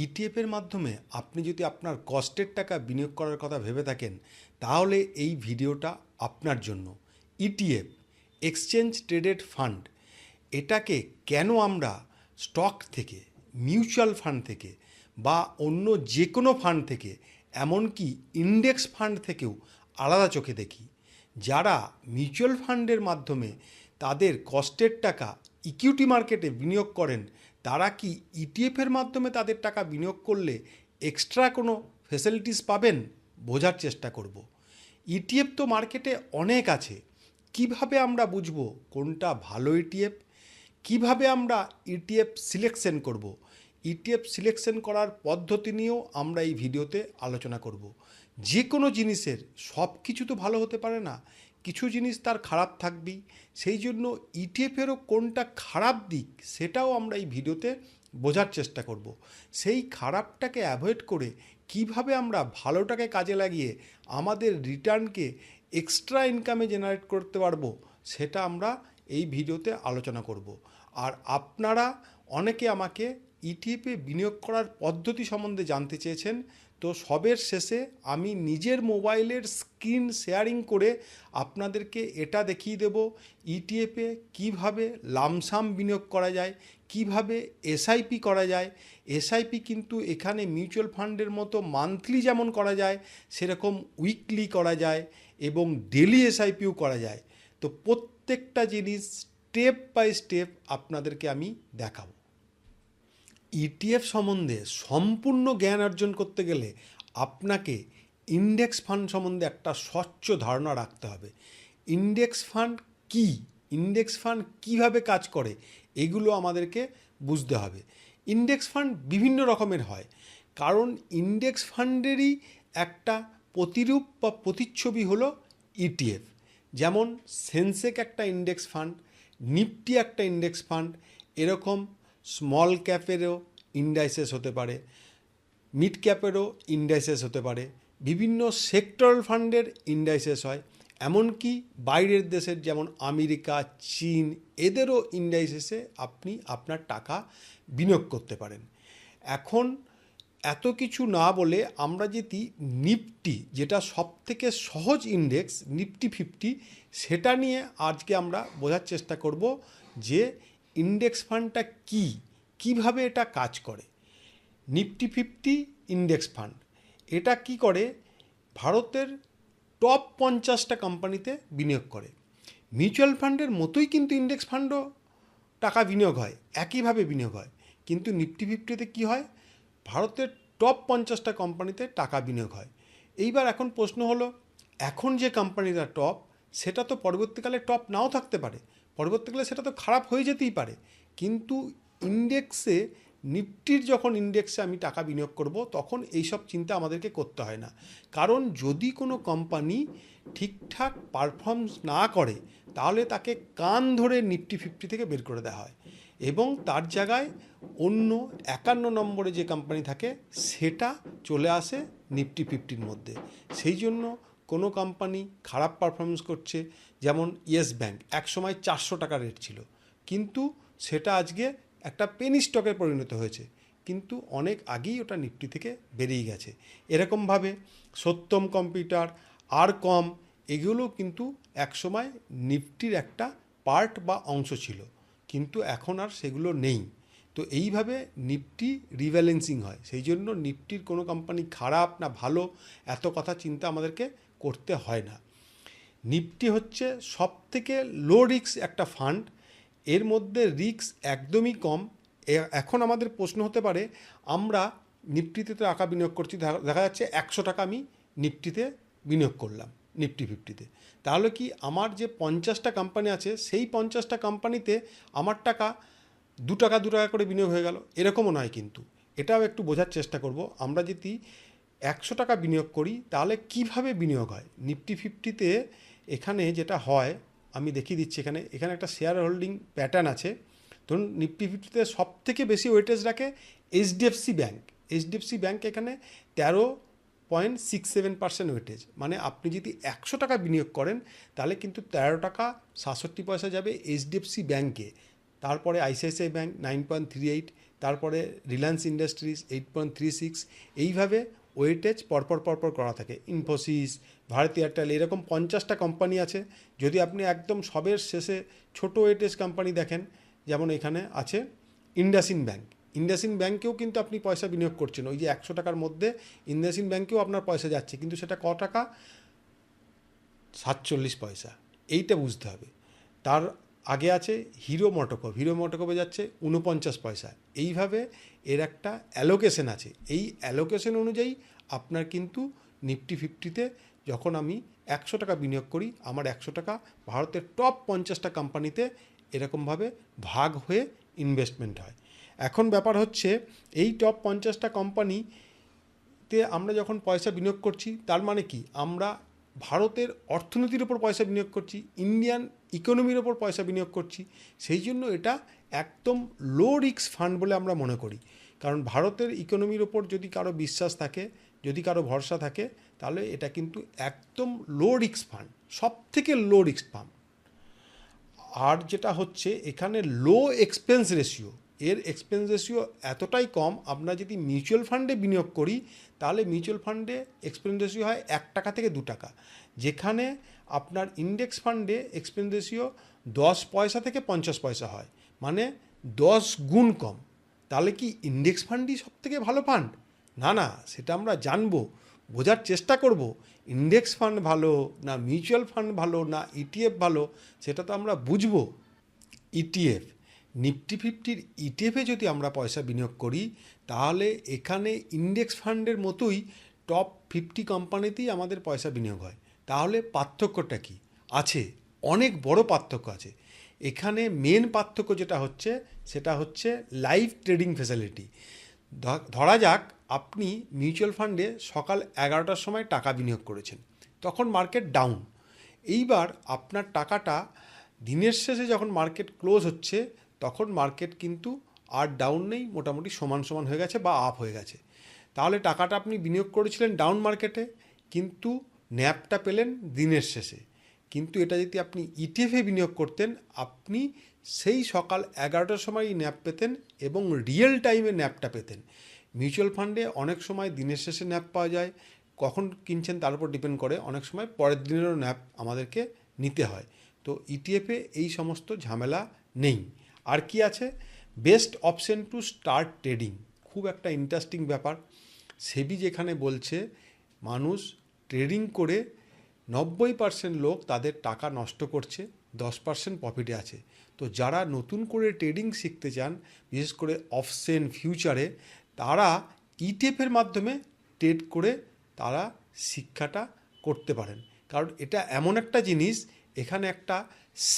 ইটিএফের মাধ্যমে আপনি যদি আপনার কষ্টের টাকা বিনিয়োগ করার কথা ভেবে থাকেন, তাহলে এই ভিডিওটা আপনার জন্য। ইটিএফ, এক্সচেঞ্জ ট্রেডেড ফান্ড, এটাকে কেন আমরা স্টক থেকে, মিউচুয়াল ফান্ড থেকে বা অন্য যে কোনো ফান্ড থেকে, এমনকি ইন্ডেক্স ফান্ড থেকেও আলাদা চোখে দেখি। যারা মিউচুয়াল ফান্ডের মাধ্যমে তাদের কষ্টের টাকা ইকুইটি মার্কেটে বিনিয়োগ করেন, তারা কি ইটিএফের মাধ্যমে তাদের টাকা বিনিয়োগ করলে এক্সট্রা কোনো ফেসিলিটিস পাবেন? বোঝার চেষ্টা করব। ইটিএফ তো মার্কেটে অনেক আছে, কিভাবে আমরা বুঝবো কোনটা ভালো ইটিএফ? কিভাবে আমরা ইটিএফ সিলেকশন করব? ইটিএফ সিলেকশন করার পদ্ধতি নিয়েও আমরা এই ভিডিওতে আলোচনা করব। যে কোনো জিনিসের সব কিছু তো ভালো হতে পারে না, কিছু জিনিস তার খারাপ থাকবেই। সেই জন্য ইটিএফেরও কোনটা খারাপ দিক সেটাও আমরা এই ভিডিওতে বোঝার চেষ্টা করব। সেই খারাপটাকে অ্যাভয়েড করে কিভাবে আমরা ভালোটাকে কাজে লাগিয়ে আমাদের রিটার্নকে এক্সট্রা ইনকামে জেনারেট করতে পারবো, সেটা আমরা এই ভিডিওতে আলোচনা করব। আর আপনারা অনেকে আমাকে ইটিএফে বিনিয়োগ করার পদ্ধতি সম্বন্ধে জানতে চেয়েছেন, তো সবের শেষে আমি নিজের মোবাইলের স্ক্রিন শেয়ারিং করে আপনাদেরকে এটা দেখিয়ে দেব ইটিএফে কীভাবে লামসাম বিনিয়োগ করা যায়, কিভাবে এসআইপি করা যায়। এসআইপি কিন্তু এখানে মিউচুয়াল ফান্ডের মতো মান্থলি যেমন করা যায়, সেরকম উইকলি করা যায় এবং ডেলি এসআইপিও করা যায়। তো প্রত্যেকটা জিনিস স্টেপ বাই স্টেপ আপনাদেরকে আমি দেখাবো। ইটিএফ সম্বন্ধে সম্পূর্ণ জ্ঞান অর্জন করতে গেলে আপনাকে ইন্ডেক্স ফান্ড সম্বন্ধে একটা স্বচ্ছ ধারণা রাখতে হবে। ইন্ডেক্স ফান্ড কী, ইন্ডেক্স ফান্ড কীভাবে কাজ করে, এগুলো আমাদেরকে বুঝতে হবে। ইন্ডেক্স ফান্ড বিভিন্ন রকমের হয়, কারণ ইন্ডেক্স ফান্ডেরই একটা প্রতিরূপ বা প্রতিচ্ছবি হলো ইটিএফ। যেমন সেন্সেক একটা ইন্ডেক্স ফান্ড, নিফটি একটা ইন্ডেক্স ফান্ড, এরকম স্মল ক্যাপেরও ইন্ডাইসেস হতে পারে, মিড ক্যাপেরও ইন্ডাইসেস হতে পারে, বিভিন্ন সেক্টরাল ফান্ডের ইন্ডাইসেস হয়, এমনকি বাইরের দেশের যেমন আমেরিকা, চীন, এদেরও ইন্ডাইসেসে আপনি আপনার টাকা বিনিয়োগ করতে পারেন। এখন এত কিছু না বলে আমরা যদি নিফটি, যেটা সবথেকে সহজ ইন্ডেক্স, নিফটি 50, সেটা নিয়ে আজকে আমরা বোঝার চেষ্টা করব যে ইন্ডেক্স ফান্ডটা কী, কীভাবে এটা কাজ করে। নিফটি 50 ইন্ডেক্স ফান্ড এটা কি করে, ভারতের টপ 50টা কোম্পানিতে বিনিয়োগ করে। মিউচুয়াল ফান্ডের মতোই কিন্তু ইন্ডেক্স ফান্ডও টাকা বিনিয়োগ হয়, একইভাবে বিনিয়োগ হয়। কিন্তু নিফটি 50তে কী হয়, ভারতের টপ 50টা কোম্পানিতে টাকা বিনিয়োগ হয়। এইবার এখন প্রশ্ন হলো, এখন যে কোম্পানিটা টপ, সেটা তো পরবর্তীকালে টপ নাও থাকতে পারে, পরবর্তীকালে সেটা তো খারাপ হয়ে যেতেই পারে। কিন্তু ইন্ডেক্সে, নিফটির যখন ইন্ডেক্সে আমি টাকা বিনিয়োগ করব, তখন এইসব চিন্তা আমাদেরকে করতে হয় না। কারণ যদি কোনো কোম্পানি ঠিকঠাক পারফর্মস না করে, তাহলে তাকে কান ধরে নিফটি 50 থেকে বের করে দেওয়া হয় এবং তার জায়গায় অন্য 51 নম্বরে যে কোম্পানি থাকে সেটা চলে আসে নিফটি 50-র মধ্যে। সেই জন্য কোনো কোম্পানি খারাপ পারফরমেন্স করছে, যেমন ইয়েস ব্যাঙ্ক, একসময় 400 টাকা রেট ছিল, কিন্তু সেটা আজকে একটা পেনি স্টকে পরিণত হয়েছে, কিন্তু অনেক আগেই ওটা নিফটি থেকে বেরিয়ে গেছে। এরকমভাবে সত্যম কম্পিউটার, আর কম, এগুলো কিন্তু একসময় নিফটির একটা পার্ট বা অংশ ছিল, কিন্তু এখন আর সেগুলো নেই। তো এইভাবে নিফটি রিব্যালেন্সিং হয়। সেই জন্য নিফটির কোনো কোম্পানি খারাপ না ভালো এত কথা চিন্তা আমাদেরকে করতে হয় না। নিফটি হচ্ছে সবথেকে লো রিস্ক একটা ফান্ড, এর মধ্যে রিস্ক একদমই কম। এখন আমাদের প্রশ্ন হতে পারে, আমরা নিফটিতে তো টাকা বিনিয়োগ করছি, দেখা যাচ্ছে 100 টাকা আমি নিফটিতে বিনিয়োগ করলাম, নিফটি 50-তে, তাহলে কি আমার যে 50টা কোম্পানি আছে সেই 50টা কোম্পানিতে আমার টাকা 2 টাকা 2 টাকা করে বিনিয়োগ হয়ে গেল? এরকমও নয় কিন্তু, এটাও একটু বোঝার চেষ্টা করব। আমরা যদি 100 টাকা বিনিয়োগ করি, তাহলে কিভাবে বিনিয়োগ হয় নিফটি 50-তে। এখানে যেটা হয় আমি দেখিয়ে দিচ্ছি, এখানে একটা শেয়ার হোল্ডিং প্যাটার্ন আছে। ধরুন নিফটি 50-তে সবথেকে বেশি ওয়েটেজ রাখে এইচডিএফসি ব্যাঙ্ক। এইচডিএফসি ব্যাঙ্ক এখানে 13.67% ওয়েটেজ, মানে আপনি যদি 100 টাকা বিনিয়োগ করেন, তাহলে কিন্তু 13 টাকা 67 পয়সা যাবে এইচডিএফসি ব্যাঙ্কে। তারপরে আইসিআইসিআই ব্যাঙ্ক 9.38, তারপরে রিলায়েন্স ইন্ডাস্ট্রিজ 8.36, এইভাবে ওয়েটেজ পরপর করা থাকে। ইনফোসিস, ভারতী এয়ারটেল, এরকম 50টা কোম্পানি আছে। যদি আপনি একদম সবের শেষে ছোট ওয়েটেজ কোম্পানি দেখেন, যেমন এখানে আছে ইন্ডাসইন্ড ব্যাঙ্ক। ইন্ডাসইন্ড ব্যাঙ্কেও কিন্তু আপনি পয়সা বিনিয়োগ করছেন, ওই যে 100 টাকার মধ্যে ইন্ডাসইন্ড ব্যাঙ্কেও আপনার পয়সা যাচ্ছে, কিন্তু সেটা ক টাকা? 47 পয়সা। এইটা বুঝতে হবে। তার আগে আছে হিরো মোটোকর্প, হিরো মোটোকর্পে যাচ্ছে 49 পয়সা। এইভাবে এর একটা অ্যালোকেশন আছে। এই অ্যালোকেশন অনুযায়ী আপনার কিন্তু নিফটি 50তে যখন আমি 100 টাকা বিনিয়োগ করি, আমার 100 টাকা ভারতের টপ 50টা কোম্পানিতে এরকমভাবে ভাগ হয়ে ইনভেস্টমেন্ট হয়। এখন ব্যাপার হচ্ছে, এই টপ 50টা কোম্পানিতে আমরা যখন পয়সা বিনিয়োগ করছি, তার মানে কি? আমরা ভারতের অর্থনীতির ওপর পয়সা বিনিয়োগ করছি, ইন্ডিয়ান ইকোনমির ওপর পয়সা বিনিয়োগ করছি। সেই জন্য এটা একদম লো রিস্ক ফান্ড বলে আমরা মনে করি। কারণ ভারতের ইকোনমির ওপর যদি কারো বিশ্বাস থাকে, যদি কারো ভরসা থাকে, তাহলে এটা কিন্তু একদম লো রিস্ক ফান্ড, সব থেকে লো রিস্ক ফান্ড। আর যেটা হচ্ছে এখানে লো এক্সপেন্স রেশিও, এর এক্সপেন্স রেশিও এতটাই কম। আমরা যদি মিউচুয়াল ফান্ডে বিনিয়োগ করি, তাহলে মিউচুয়াল ফান্ডে এক্সপেন্স রেশিও হয় 1 টাকা থেকে 2 টাকা, যেখানে আপনার ইন্ডেক্স ফান্ডে এক্সপেন্স রেশিও 10 পয়সা থেকে 50 পয়সা হয়, মানে 10 গুণ কম। তাহলে কি ইন্ডেক্স ফান্ডই সব থেকে ভালো ফান্ড? না, সেটা আমরা জানবো, বোঝার চেষ্টা করব। ইন্ডেক্স ফান্ড ভালো না মিউচুয়াল ফান্ড ভালো না ইটিএফ ভালো, সেটা তো আমরা বুঝবো। ইটিএফ, নিফটি 50-র ইটিএফে যদি আমরা পয়সা বিনিয়োগ করি, তাহলে এখানে ইন্ডেক্স ফান্ডের মতোই টপ 50 কোম্পানিতেই আমাদের পয়সা বিনিয়োগ হয়। তাহলে পার্থক্যটা কি? আছে, অনেক বড় পার্থক্য আছে। এখানে মেন পার্থক্য যেটা হচ্ছে, সেটা হচ্ছে লাইভ ট্রেডিং ফ্যাসিলিটি। ধরা যাক আপনি মিউচুয়াল ফান্ডে সকাল 11টার সময় টাকা বিনিয়োগ করেছেন, তখন মার্কেট ডাউন। এইবার আপনার টাকাটা দিনের শেষে যখন মার্কেট ক্লোজ হচ্ছে, তখন মার্কেট কিন্তু আর ডাউন নেই, মোটামুটি সমান হয়ে গেছে বা আপ হয়ে গেছে। তাহলে টাকাটা আপনি বিনিয়োগ করেছিলেন ডাউন মার্কেটে, কিন্তু ন্যাপটা পেলেন দিনের শেষে। কিন্তু এটা যদি আপনি ইটিএফে বিনিয়োগ করতেন, আপনি সেই সকাল 11টার সময়ই ন্যাপ পেতেন এবং রিয়েল টাইমে ন্যাপটা পেতেন। মিউচুয়াল ফান্ডে অনেক সময় দিনের শেষে ন্যাপ পাওয়া যায়, কখন কিনছেন তার উপর ডিপেন্ড করে, অনেক সময় পরের দিনেরও ন্যাপ আমাদেরকে নিতে হয়। তো ইটিএফে এই সমস্ত ঝামেলা নেই। আর কি আছে? Best option to start trading, খুব একটা ইন্টারেস্টিং ব্যাপার। সেবি যেখানে বলছে মানুষ ট্রেডিং করে 90% লোক তাদের টাকা নষ্ট করছে, 10% প্রফিটে আছে। তো যারা নতুন করে ট্রেডিং শিখতে চান, বিশেষ করে অপশন ফিউচারে, তারা ইটিএফের মাধ্যমে ট্রেড করে তারা শিক্ষাটা করতে পারেন। কারণ এটা এমন একটা জিনিস, এখানে একটা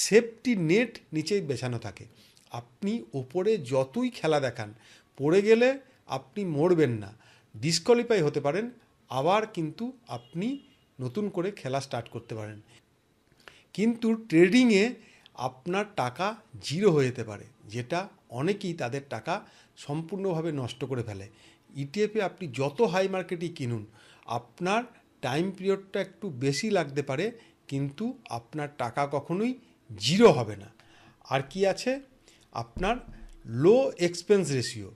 সেফটি নেট নিচেই বেছানো থাকে। আপনি ওপরে যতই খেলা দেখান, পড়ে গেলে আপনি মরবেন না, ডিসকোয়ালিফাই হতে পারেন, আবার কিন্তু আপনি নতুন করে খেলা স্টার্ট করতে পারেন। কিন্তু ট্রেডিংয়ে আপনার টাকা জিরো হয়ে যেতে পারে, যেটা অনেকেই তাদের টাকা সম্পূর্ণভাবে নষ্ট করে ফেলে। ইটিএফে আপনি যত হাই মার্কেটই কিনুন, আপনার টাইম পিরিয়ডটা একটু বেশি লাগতে পারে, কিন্তু আপনার টাকা কখনোই জিরো হবে না। আর কি আছে? আপনার লো এক্সপেন্স রেশিও।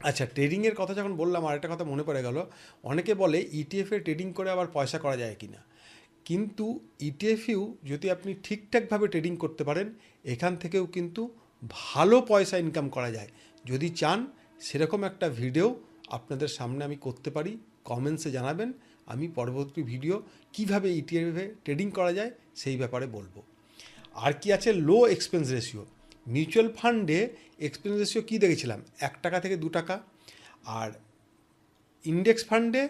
আচ্ছা, ট্রেডিংয়ের কথা যখন বললাম, আর একটা কথা মনে পড়ে গেল। অনেকে বলে ইটিএফে ট্রেডিং করে আবার পয়সা করা যায় কি না। কিন্তু ইটিএফেও যদি আপনি ঠিকঠাকভাবে ট্রেডিং করতে পারেন, এখান থেকেও কিন্তু ভালো পয়সা ইনকাম করা যায়। যদি চান সেরকম একটা ভিডিও আপনাদের সামনে আমি করতে পারি, কমেন্টসে জানাবেন। আমি পরবর্তী ভিডিও কিভাবে ইটিএফে ট্রেডিং করা যায় সেই ব্যাপারে বলবো। আর কি আছে? লো এক্সপেন্স রেশিও। মিউচুয়াল ফান্ডে এক্সপেন্স রেশিও কী দেখেছিলাম? 1 টাকা থেকে 2 টাকা। আর ইন্ডেক্স ফান্ডে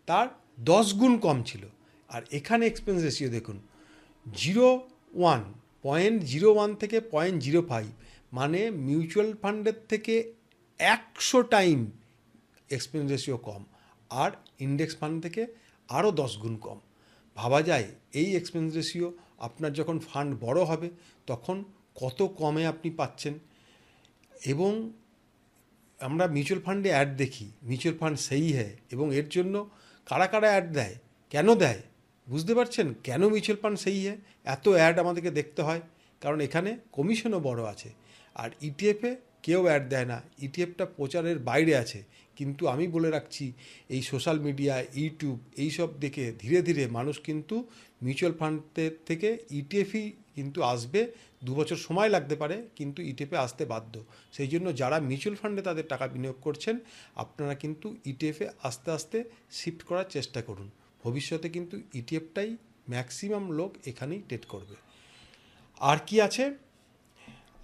তার 10 গুণ কম ছিল। আর এখানে এক্সপেন্স রেশিও দেখুন, 0.01 থেকে 0.05, মানে মিউচুয়াল ফান্ডের থেকে 100 টাইম এক্সপেন্স রেশিও কম, আর ইন্ডেক্স ফান্ড থেকে আরও 10 গুণ কম। ভাবা যায় এই এক্সপেন্স রেশিও আপনার যখন ফান্ড বড় হবে তখন কত কমে আপনি পাচ্ছেন। এবং আমরা মিউচুয়াল ফান্ডে অ্যাড দেখি, মিউচুয়াল ফান্ড সেই হ্যায়, এবং এর জন্য কারা অ্যাড দেয়, কেন দেয়? বুঝতে পারছেন কেন মিউচুয়াল ফান্ড সেই হ্যায়? এত অ্যাড আমাদেরকে দেখতে হয়, কারণ এখানে কমিশনও বড় আছে। আর ইটিএফে কেউ অ্যাড দেয় না, ইটিএফটা প্রচারের বাইরে আছে। কিন্তু আমি বলে রাখছি, এই সোশ্যাল মিডিয়া, ইউটিউব এইসব দেখে ধীরে ধীরে মানুষ কিন্তু মিউচুয়াল ফান্ডের থেকে ইটিএফই কিন্তু আসবে। 2 বছর সময় লাগতে পারে, কিন্তু ইটিএফে আসতে বাধ্য। সেই জন্য যারা মিউচুয়াল ফান্ডে তাদের টাকা বিনিয়োগ করছেন, আপনারা কিন্তু ইটিএফে আস্তে আস্তে শিফট করার চেষ্টা করুন। ভবিষ্যতে কিন্তু ইটিএফটাই ম্যাক্সিমাম লোক এখানেই ট্রেড করবে। আর কি আছে?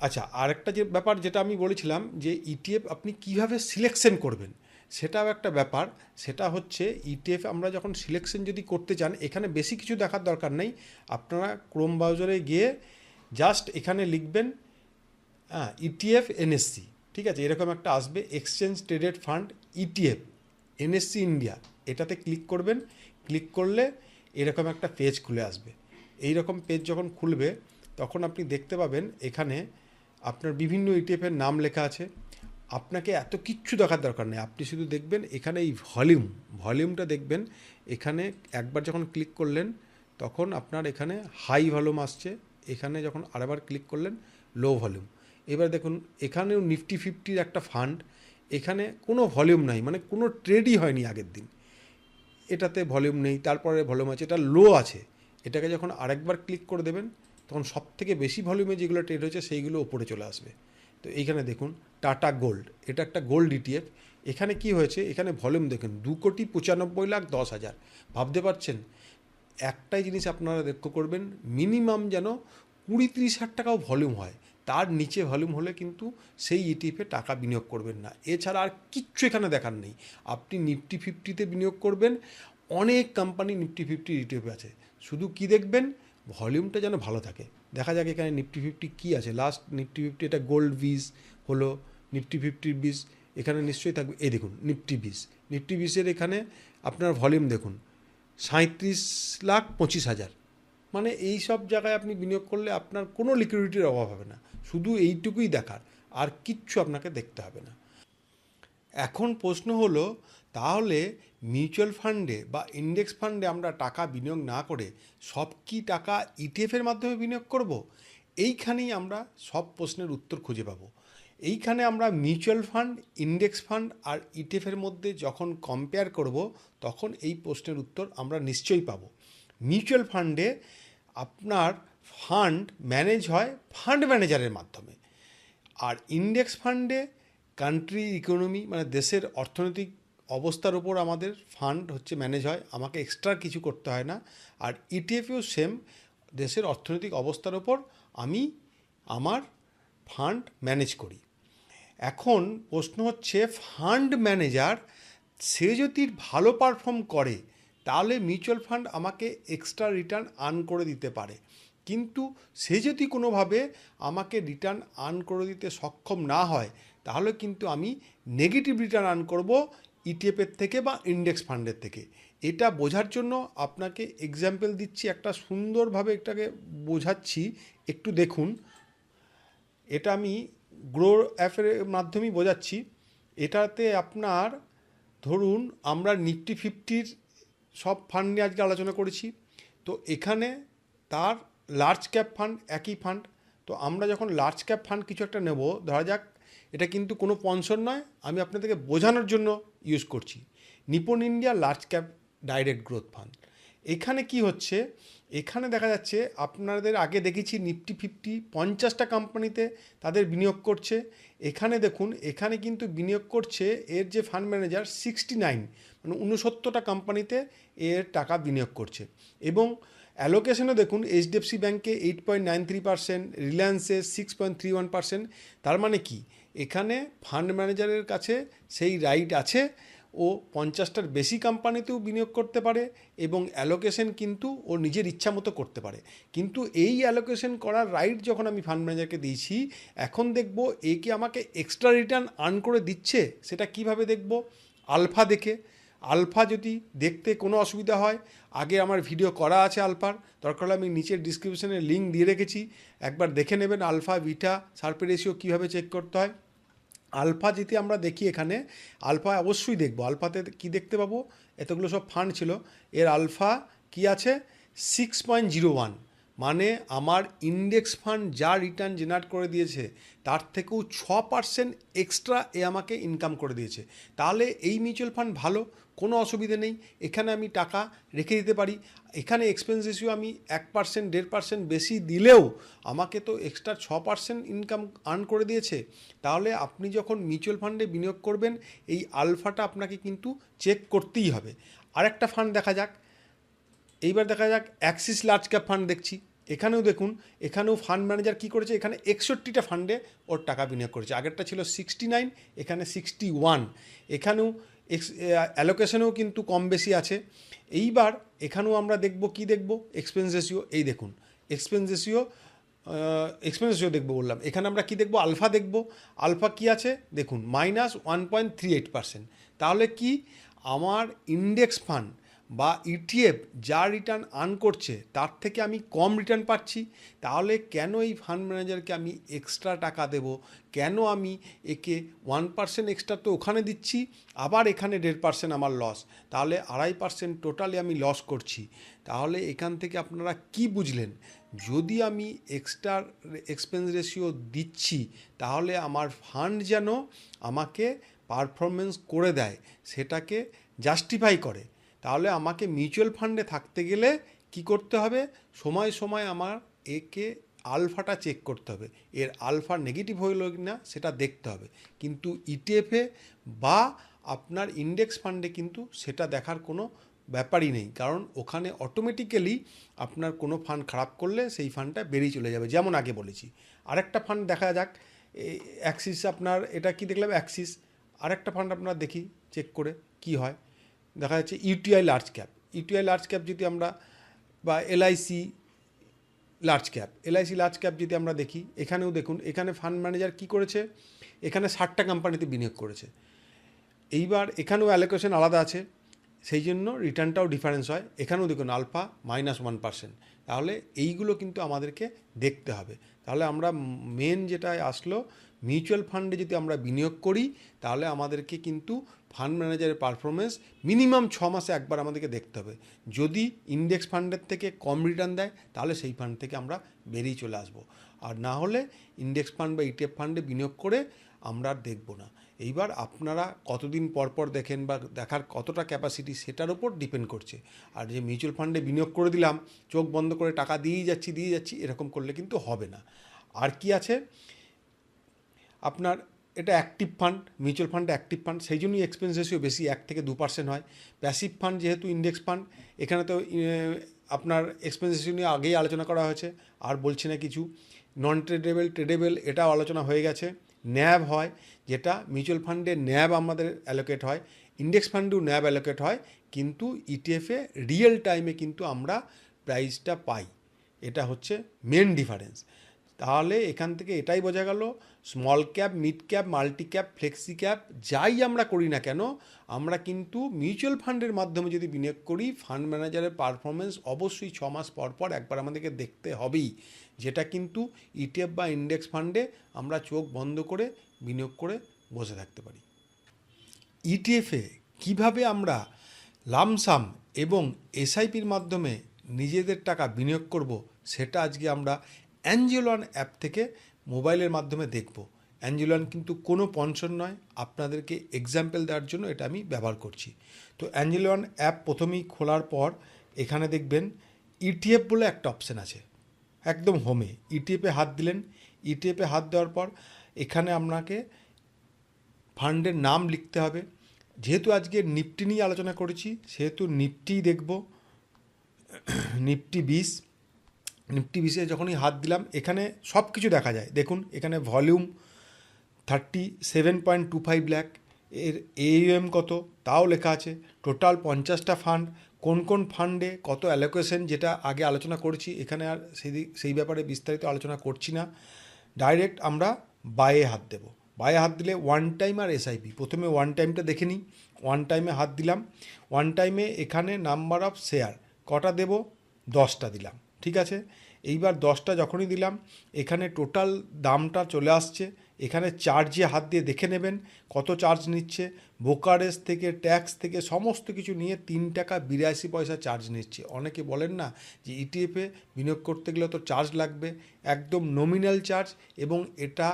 আচ্ছা, আরেকটা যে ব্যাপার যেটা আমি বলেছিলাম যে ইটিএফ আপনি কিভাবে সিলেকশন করবেন, সেটাও একটা ব্যাপার। সেটা হচ্ছে ইটিএফ আমরা যখন সিলেকশন যদি করতে চান, এখানে বেশি কিছু দেখার দরকার নেই। আপনারা ক্রোম ব্রাউজারে গিয়ে জাস্ট এখানে লিখবেন ইটিএফ এনএসসি, ঠিক আছে, এরকম একটা আসবে, exchange traded fund ETF NSC India. এটাতে ক্লিক করবেন। ক্লিক করলে এরকম একটা পেজ খুলে আসবে। এই রকম পেজ যখন খুলবে তখন আপনি দেখতে পাবেন এখানে আপনার বিভিন্ন ইটিএফের নাম লেখা আছে। আপনাকে এত কিচ্ছু দেখার দরকার নেই, আপনি শুধু দেখবেন এখানে এই ভলিউমটা দেখবেন। এখানে একবার যখন ক্লিক করলেন তখন আপনার এখানে হাই ভলিউম আসছে, এখানে যখন আরেকবার ক্লিক করলেন লো ভলিউম। এবার দেখুন এখানেও নিফটি 50 একটা ফান্ড, এখানে কোনো ভলিউম নাই, মানে কোনো ট্রেডই হয়নি আগের দিন। এটাতে ভলিউম নেই, তারপরে ভলিউম আছে, এটা লো আছে। এটাকে যখন আরেকবার ক্লিক করে দেবেন তখন সব থেকে বেশি ভলিউমে যেগুলো ট্রেড হয়েছে সেইগুলো ওপরে চলে আসবে। তো এইখানে দেখুন টাটা গোল্ড, এটা একটা গোল্ড ইটিএফ। এখানে কি হয়েছে, এখানে ভলিউম দেখুন 2,95,10,000। ভাবতে পারছেন? একটাই জিনিস আপনারা লক্ষ্য করবেন, মিনিমাম যেন 20-30 হাজার টাকাও ভলিউম হয়। তার নিচে ভলিউম হলে কিন্তু সেই ইটিএফে টাকা বিনিয়োগ করবেন না। এছাড়া আর কিচ্ছু এখানে দেখার নেই। আপনি নিফটি 50-তে বিনিয়োগ করবেন, অনেক কোম্পানি নিফটি 50 ইটিএফে আছে। শুধু কি দেখবেন, ভলিউমটা যেন ভালো থাকে। দেখা যাক এখানে নিফটি 50 কী আছে, লাস্ট নিফটি 50 এটা গোল্ড বিজ হলো নিফটি 50 বিজ, এখানে নিশ্চয়ই থাকবে। এই দেখুন নিফটি 20 এখানে আপনার ভলিউম দেখুন 37,25,000। মানে এই সব জায়গায় আপনি বিনিয়োগ করলে আপনার কোনো লিকুইডিটির অভাব হবে না। শুধু এইটুকুই দেখার, আর কিচ্ছু আপনাকে দেখতে হবে না। এখন প্রশ্ন হলো, তাহলে মিউচুয়াল ফান্ডে বা ইন্ডেক্স ফান্ডে আমরা টাকা বিনিয়োগ না করে সব কি টাকা ইটিএফের মাধ্যমে বিনিয়োগ করব? এইখানেই আমরা সব প্রশ্নের উত্তর খুঁজে পাবো। এইখানে আমরা মিউচুয়াল ফান্ড, ইন্ডেক্স ফান্ড আর ইটিএফের মধ্যে যখন কম্পেয়ার করব তখন এই প্রশ্নের উত্তর আমরা নিশ্চয়ই পাবো। মিউচুয়াল ফান্ডে আপনার ফান্ড ম্যানেজ হয় ফান্ড ম্যানেজারের মাধ্যমে, আর ইন্ডেক্স ফান্ডে কান্ট্রি ইকোনমি মানে দেশের অর্থনৈতিক অবস্থার উপর আমাদের ফান্ড হচ্ছে ম্যানেজ হয়, আমাকে এক্সট্রা কিছু করতে হয় না। আর ইটিএফও সেম, দেশের অর্থনৈতিক অবস্থার উপর আমি আমার ফান্ড ম্যানেজ করি। এখন প্রশ্ন হচ্ছে, ফান্ড ম্যানেজার সে যদি ভালো পারফর্ম করে তাহলে মিউচুয়াল ফান্ড আমাকে এক্সট্রা রিটার্ন আর্ন করে দিতে পারে, কিন্তু সে যদি কোনোভাবে আমাকে রিটার্ন আর্ন করে দিতে সক্ষম না হয় তাহলে কিন্তু আমি নেগেটিভ রিটার্ন আর্ন করব ইটিএফের থেকে বা ইন্ডেক্স ফান্ডের থেকে। এটা বোঝার জন্য আপনাকে এক্সাম্পল দিচ্ছি, একটা সুন্দরভাবে এটাকে বোঝাচ্ছি, একটু দেখুন। এটা আমি গ্রো অ্যাপের মাধ্যমেই বোঝাচ্ছি। এটাতে আপনার ধরুন আমরা নিফটি 50-র সব ফান্ড নিয়ে আজকে আলোচনা করেছি। তো এখানে তার লার্জ ক্যাপ ফান্ড, একই ফান্ড। তো আমরা যখন লার্জ ক্যাপ ফান্ড কিছু একটা নেব, ধরা যাক এটা কিন্তু কোনো স্পন্সর নয়, আমি আপনাদেরকে বোঝানোর জন্য ইউজ করছি, Nipon India large cap direct growth fund. এখানে কি হচ্ছে, এখানে দেখা যাচ্ছে আপনাদের আগে দেখেছি নিফটি 50 50টা কোম্পানিতে তাদের বিনিয়োগ করছে। এখানে দেখুন, এখানে কিন্তু বিনিয়োগ করছে এর যে ফান্ড ম্যানেজার 69, মানে 69টা কোম্পানিতে এর টাকা বিনিয়োগ করছে। এবং অ্যালোকেশনে দেখুন এইচডিএফসি ব্যাঙ্কে 8.93%, রিলায়েন্সে 6.31%। তার মানে কি, এখানে ফান্ড ম্যানেজারের কাছে সেই রাইট আছে, ও 50টার বেশি কোম্পানিতেও বিনিয়োগ করতে পারে এবং অ্যালোকেশন কিন্তু ও নিজের ইচ্ছা মতো করতে পারে। কিন্তু এই অ্যালোকেশন করার রাইট যখন আমি ফান্ড ম্যানেজারকে দিয়েছি, এখন দেখব এ কি আমাকে এক্সট্রা রিটার্ন আর্ন করে দিচ্ছে। সেটা কিভাবে দেখব? আলফা দেখে। আলফা যদি দেখতে কোনো অসুবিধা হয়, আগে আমার ভিডিও করা আছে আলফার, দরকার হলে আমি নিচের ডিসক্রিপশনে লিঙ্ক দিয়ে রেখেছি, একবার দেখে নেবেন আলফা, বিটা, শার্প রেশিও কীভাবে চেক করতে হয়। আলফা যদি আমরা দেখি, এখানে আলফা অবশ্যই দেখব। আলফাতে কি দেখতে পাবো, এতগুলো সব ফান্ড ছিল, এর আলফা কি আছে 6.01, মানে আমার ইন্ডেক্স ফান্ড যা রিটার্ন জেনারেট করে দিয়েছে তার থেকেও 6% এক্সট্রা এ আমাকে ইনকাম করে দিয়েছে। তাহলে এই মিউচুয়াল ফান্ড ভালো, কোনো অসুবিধে নেই, এখানে আমি টাকা রেখে দিতে পারি। এখানে এক্সপেন্স রেশিও আমি 1% 1.5% বেশি দিলেও আমাকে তো এক্সট্রা 6% ইনকাম আর্ন করে দিয়েছে। তাহলে আপনি যখন মিউচুয়াল ফান্ডে বিনিয়োগ করবেন এই আলফাটা আপনাকে কিন্তু চেক করতেই হবে। আরেকটা ফান্ড দেখা যাক, এইবার দেখা যাক অ্যাক্সিস লার্জ ক্যাপ ফান্ড দেখছি। এখানেও দেখুন, এখানেও ফান্ড ম্যানেজার কী করেছে, এখানে 61টা ফান্ডে ওর টাকা বিনিয়োগ করেছে। আগেরটা ছিল 69, এখানে 61। এখানেও অ্যালোকেশনেও কিন্তু কম বেশি আছে। এইবার এখানেও আমরা দেখব, কি দেখব, এক্সপেন্স রেশিও। এই দেখুন এক্সপেন্স রেশিও দেখবো বললাম, এখানে আমরা কি দেখব, আলফা দেখব। আলফা কি আছে দেখুন, -1.38%। তাহলে কি আমার ইন্ডেক্স ফান্ড বা ইটিএফ যা রিটার্ন আর্ন করছে তার থেকে আমি কম রিটার্ন পাচ্ছি। তাহলে কেন এই ফান্ড ম্যানেজারকে আমি এক্সট্রা টাকা দেব? কেন আমি একে 1% এক্সট্রা তো ওখানে দিচ্ছি, আবার এখানে 1.5% আমার লস, তাহলে 2.5% টোটালি আমি লস করছি। তাহলে এখান থেকে আপনারা কি বুঝলেন? যদি আমি এক্সট্রা এক্সপেন্স রেশিও দিচ্ছি তাহলে আমার ফান্ড যেন আমাকে পারফরমেন্স করে দেয়, সেটাকে জাস্টিফাই করে। তাহলে আমাকে মিউচুয়াল ফান্ডে থাকতে গেলে কি করতে হবে, সময় সময় আমার একে আলফাটা চেক করতে হবে, এর আলফা নেগেটিভ হইল কি না সেটা দেখতে হবে। কিন্তু ইটিএফে বা আপনার ইন্ডেক্স ফান্ডে কিন্তু সেটা দেখার কোনো ব্যাপারই নেই, কারণ ওখানে অটোমেটিক্যালি আপনার কোনো ফান্ড খারাপ করলে সেই ফান্ডটা বেরিয়ে চলে যাবে, যেমন আগে বলেছি। আরেকটা ফান্ড দেখা যাক, অ্যাক্সিস, আপনার এটা কি দেখলাম অ্যাক্সিস। আরেকটা ফান্ড আপনার দেখি চেক করে কি হয়। দেখা যাচ্ছে ইউটিআই লার্জ ক্যাপ যদি আমরা, বা এলআইসি লার্জ ক্যাপ যদি আমরা দেখি, এখানেও দেখুন, এখানে ফান্ড ম্যানেজার কি করেছে, এখানে 60টা কোম্পানিতে বিনিয়োগ করেছে। এইবার এখানেও অ্যালোকেশন আলাদা আছে, সেই জন্য রিটার্নটাও ডিফারেন্স হয়। এখানেও দেখুন আলফা -1%। তাহলে এইগুলো কিন্তু আমাদেরকে দেখতে হবে। তাহলে আমরা মেন যেটা আসলো, মিউচুয়াল ফান্ডে যদি আমরা বিনিয়োগ করি তাহলে আমাদেরকে কিন্তু ফান্ড ম্যানেজারের পারফরমেন্স মিনিমাম 6 মাসে একবার আমাদেরকে দেখতে হবে। যদি ইন্ডেক্স ফান্ডের থেকে কম রিটার্ন দেয় তাহলে সেই ফান্ড থেকে আমরা বেরিয়ে চলে আসব, আর না হলে ইন্ডেক্স ফান্ড বা ইটিএফ ফান্ডে বিনিয়োগ করে আমরা আর দেখব না। এইবার আপনারা কতদিন পর পর দেখেন বা দেখার কতটা ক্যাপাসিটি সেটার উপর ডিপেন্ড করছে। আর যে মিউচুয়াল ফান্ডে বিনিয়োগ করে দিলাম, চোখ বন্ধ করে টাকা দিয়েই যাচ্ছি, এরকম করলে কিন্তু হবে না। আর কি আছে আপনার, এটা active fund, mutual fund active fund, সেই জন্যই এক্সপেন্স রেশিও বেশি, 1 থেকে 2% হয়। প্যাসিভ ফান্ড যেহেতু ইন্ডেক্স ফান্ড, এখানে তো আপনার এক্সপেন্স রেশিও নিয়ে আগেই আলোচনা করা হয়েছে, আর বলছি না কিছু। নন ট্রেডেবল এটাও আলোচনা হয়ে গেছে। ন্যাব হয়, যেটা মিউচুয়াল ফান্ডে ন্যাব আমাদের অ্যালোকেট হয়, ইন্ডেক্স ফান্ডেও ন্যাব অ্যালোকেট হয়, কিন্তু ইটিএফে রিয়েল টাইমে কিন্তু আমরা প্রাইসটা পাই। এটা হচ্ছে মেন ডিফারেন্স। তাহলে এখান থেকে এটাই বোঝা গেল, small cap, mid cap, multi cap, flexi cap যাই আমরা করি না কেন, আমরা কিন্তু মিউচুয়াল ফান্ডের মাধ্যমে যদি বিনিয়োগ করি, ফান্ড ম্যানেজারের পারফরমেন্স অবশ্যই 6 মাস পর পর একবার আমাদেরকে দেখতে হবেই, যেটা কিন্তু ইটিএফ বা ইন্ডেক্স ফান্ডে আমরা চোখ বন্ধ করে বিনিয়োগ করে বসে থাকতে পারি। ইটিএফে কিভাবে আমরা লামসাম এবং এসআইপির মাধ্যমে নিজেদের টাকা বিনিয়োগ করব, সেটা আজকে আমরা অ্যাঞ্জেলওয়ান অ্যাপ থেকে মোবাইলের মাধ্যমে দেখব। অ্যাঞ্জেলওয়ান কিন্তু কোনো স্পন্সর নয়, আপনাদেরকে এক্সাম্পল দেওয়ার জন্য এটা আমি ব্যবহার করছি। তো অ্যাঞ্জেলওয়ান অ্যাপ প্রথমেই খোলার পর এখানে দেখবেন ইটিএফ বলে একটা অপশান আছে, একদম হোমে ইটিএফে হাত দিলেন। ইটিএফে হাত দেওয়ার পর এখানে আপনাকে ফান্ডের নাম লিখতে হবে। যেহেতু আজকে নিফটি নিয়ে আলোচনা করেছি সেহেতু নিফটিই দেখব, নিফটি 20 যখনই হাত দিলাম এখানে সব কিছু দেখা যায়। দেখুন এখানে ভলিউম 37.25 লাখ, এর AUM কত তাও লেখা আছে, টোটাল 50টা ফান্ড, কোন কোন ফান্ডে কত অ্যালোকেশন, যেটা আগে আলোচনা করেছি, এখানে আর সেই ব্যাপারে বিস্তারিত আলোচনা করছি না। ডাইরেক্ট আমরা বায়ে হাত দেব। বায়ে হাত দিলে ওয়ান টাইম আর এসআইপি, প্রথমে ওয়ান টাইমটা দেখে নিই। ওয়ান টাইমে হাত দিলাম, ওয়ান টাইমে এখানে নাম্বার অফ শেয়ার কটা দেব, 10টা দিলাম, ঠিক আছে। এইবার 10টা যখনই দিলাম এখানে টোটাল দামটা চলে আসছে। এখানে চার্জে হাত দিয়ে দেখে নেবেন কত চার্জ নিচ্ছে, ব্রোকারেজ থেকে ট্যাক্স থেকে সমস্ত কিছু নিয়ে 3 টাকা 82 পয়সা চার্জ নিচ্ছে। অনেকে বলেন না যে ইটিএফে বিনিয়োগ করতে গেলে তো চার্জ লাগবে, একদম নমিনাল চার্জ, এবং এটা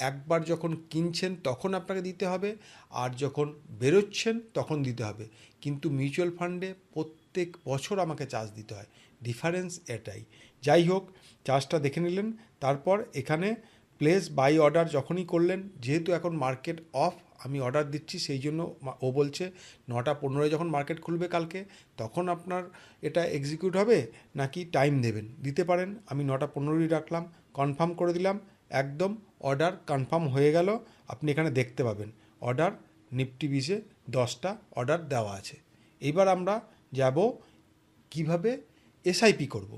একবার যখন কিনছেন তখন আপনাকে দিতে হবে, আর যখন বেরোচ্ছেন তখন দিতে হবে। কিন্তু মিউচুয়াল ফান্ডে প্রত্যেক বছর আমাকে চার্জ দিতে হয়, ডিফারেন্স এটাই। যাই হোক, চার্জটা দেখে নিলেন। তারপর এখানে প্লেস বাই অর্ডার যখনই করলেন, যেহেতু এখন মার্কেট অফ, আমি অর্ডার দিচ্ছি, সেই জন্য ও বলছে 9টা 15 যখন মার্কেট খুলবে কালকে তখন আপনার এটা এক্সিকিউট হবে নাকি টাইম দেবেন, দিতে পারেন। আমি 9টা 15 রাখলাম, কনফার্ম করে দিলাম, একদম অর্ডার কনফার্ম হয়ে গেল। আপনি এখানে দেখতে পাবেন অর্ডার নিফটি 20-এ 10টা অর্ডার দেওয়া আছে। এইবার আমরা যাব কিভাবে এসআইপি করব।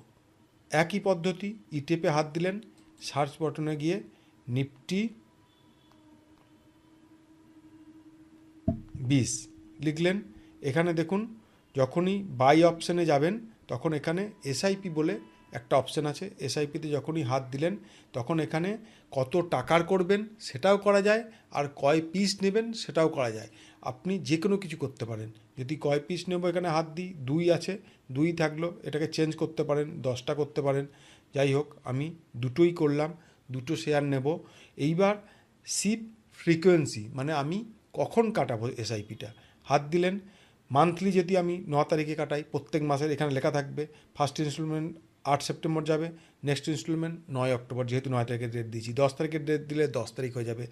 একই পদ্ধতি, ইটিএফে হাত দিলেন, সার্চ বটনে গিয়ে নিফটি 20 লিখলেন। এখানে দেখুন, যখনই বাই অপশানে যাবেন তখন এখানে এসআইপি বলে একটা অপশান আছে। এসআইপিতে যখনই হাত দিলেন তখন এখানে কত টাকার করবেন সেটাও করা যায়, আর কয় পিস নেবেন সেটাও করা যায়। আপনি যে কোনো কিছু করতে পারেন। যদি কয় পিস নেব এখানে হাত দিই, 2 আছে, 2 থাকলো, এটাকে চেঞ্জ করতে পারেন, 10টা করতে পারেন। যাই হোক, আমি দুটোই করলাম, 2টো শেয়ার নেব। এইবার সিপ ফ্রিকোয়েন্সি, মানে আমি কখন কাটাবো এসআইপিটা, হাত দিলেন। মান্থলি যদি আমি 9 তারিখে কাটাই, প্রত্যেক মাসের এখানে লেখা থাকবে ফার্স্ট ইনস্টলমেন্ট 8 সেপ্টেম্বর যাবে, নেক্সট ইনস্টলমেন্ট 9 অক্টোবর, যেহেতু 9 তারিখের ডেট দিয়েছি, 10 তারিখের ডেট দিলে 10 তারিখ হয়ে যাবে।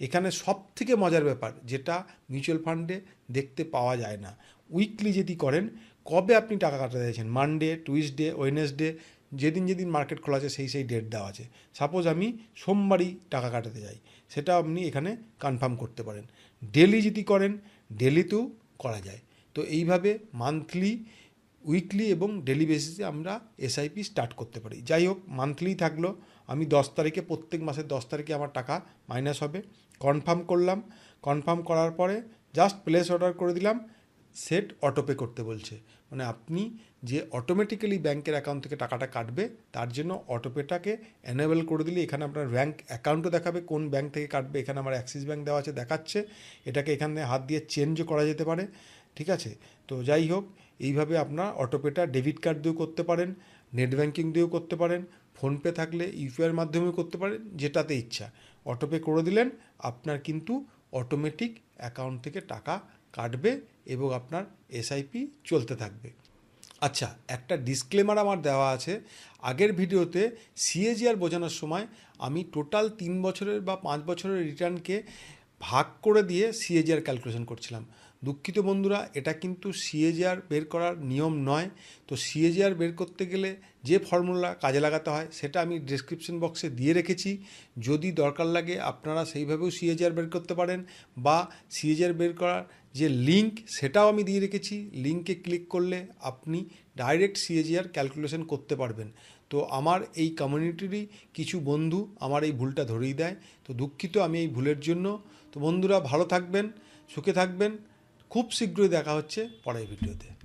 এখানে সব থেকে মজার ব্যাপার যেটা মিউচুয়াল ফান্ডে দেখতে পাওয়া যায় না, উইকলি যদি করেন কবে আপনি টাকা কাটাতে চাইছেন, মানডে, টুইসডে, ওয়েডনেসডে, যেদিন যেদিন মার্কেট খোলা আছে সেই ডেট দেওয়া আছে। সাপোজ আমি সোমবারই টাকা কাটাতে চাই, সেটা আপনি এখানে কনফার্ম করতে পারেন। ডেলি যদি করেন ডেলিতেও করা যায়। তো এইভাবে মান্থলি, উইকলি এবং ডেলি বেসিসে আমরা এসআইপি স্টার্ট করতে পারি। যাই হোক, মান্থলি থাকলো, আমি 10 তারিখে, প্রত্যেক মাসের 10 তারিখে আমার টাকা মাইনাস হবে। কনফার্ম করলাম, কনফার্ম করার পরে জাস্ট প্লেস অর্ডার করে দিলাম। সেট অটোপে করতে বলছে, মানে আপনি যে অটোমেটিক্যালি ব্যাংকের অ্যাকাউন্ট থেকে টাকাটা কাটবে তার জন্য অটোপেটাকে এনেবল করে দিলে এখানে আপনার ব্যাংক অ্যাকাউন্টও দেখাবে কোন ব্যাংক থেকে কাটবে। এখানে আমার অ্যাক্সিস ব্যাংক দেওয়া আছে, দেখাচ্ছে। এটাকে এখানে হাত দিয়ে চেঞ্জও করা যেতে পারে, ঠিক আছে। তো যাই হোক, এইভাবে আপনার অটোপেটা ডেবিট কার্ড দিয়েও করতে পারেন, নেট ব্যাঙ্কিং দিয়েও করতে পারেন, ফোনপে থাকলে ইউপিআইয়ের মাধ্যমেও করতে পারেন, যেটাতে ইচ্ছা অটোপে করে দিলেন, আপনার কিন্তু অটোমেটিক অ্যাকাউন্ট থেকে টাকা কাটবে এবং আপনার এসআইপি চলতে থাকবে। আচ্ছা, একটা ডিসক্লেমার আমার দেওয়া আছে। আগের ভিডিওতে সিএজিআর বোঝানোর সময় আমি টোটাল 3 বছরের বা 5 বছরের রিটার্নকে ভাগ করে দিয়ে সিএজিআর ক্যালকুলেশন করছিলাম। দুঃখিত বন্ধুরা, এটা কিন্তু সিএজিআর বের করার নিয়ম নয়। তো সিএজিআর বের করতে গেলে যে ফর্মুলা কাজে লাগাতে হয় সেটা আমি ডেসক্রিপশন বক্সে দিয়ে রেখেছি। যদি দরকার লাগে আপনারা সেইভাবেও সিএজিআর বের করতে পারেন, বা সিএজিআর বের করার যে লিঙ্ক সেটাও আমি দিয়ে রেখেছি। লিঙ্কে ক্লিক করলে আপনি ডাইরেক্ট সিএজিআর ক্যালকুলেশন করতে পারবেন। তো আমার এই কমিউনিটিরই কিছু বন্ধু আমার এই ভুলটা ধরিয়ে দেয়, তো দুঃখিত আমি এই ভুলের জন্য। তো বন্ধুরা, ভালো থাকবেন, সুখে থাকবেন। খুব শীঘ্রই দেখা হচ্ছে পরের ভিডিওতে।